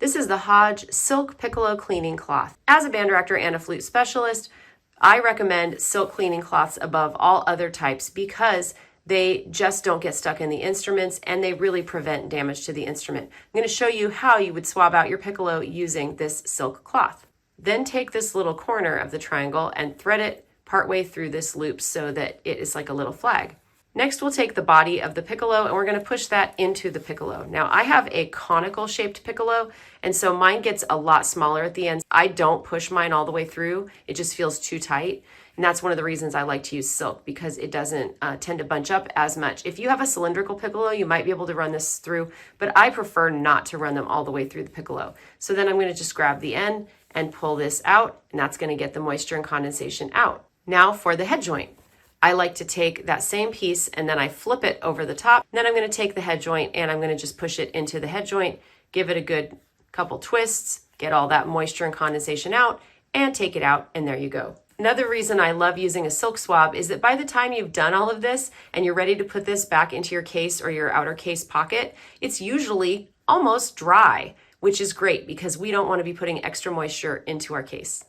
This is the Hodge Silk Piccolo Cleaning Cloth. As a band director and a flute specialist, I recommend silk cleaning cloths above all other types because they just don't get stuck in the instruments and they really prevent damage to the instrument. I'm going to show you how you would swab out your piccolo using this silk cloth. Then take this little corner of the triangle and thread it partway through this loop so that it is like a little flag. Next, we'll take the body of the piccolo and we're going to push that into the piccolo. Now, I have a conical shaped piccolo, and so mine gets a lot smaller at the end. I don't push mine all the way through. It just feels too tight. And that's one of the reasons I like to use silk, because it doesn't tend to bunch up as much. If you have a cylindrical piccolo, you might be able to run this through, but I prefer not to run them all the way through the piccolo. So then I'm going to just grab the end and pull this out, and that's going to get the moisture and condensation out. Now for the head joint. I like to take that same piece and then I flip it over the top. Then I'm going to take the head joint and I'm going to just push it into the head joint, give it a good couple twists, get all that moisture and condensation out, and take it out, and there you go. Another reason I love using a silk swab is that by the time you've done all of this and you're ready to put this back into your case or your outer case pocket, it's usually almost dry, which is great because we don't want to be putting extra moisture into our case.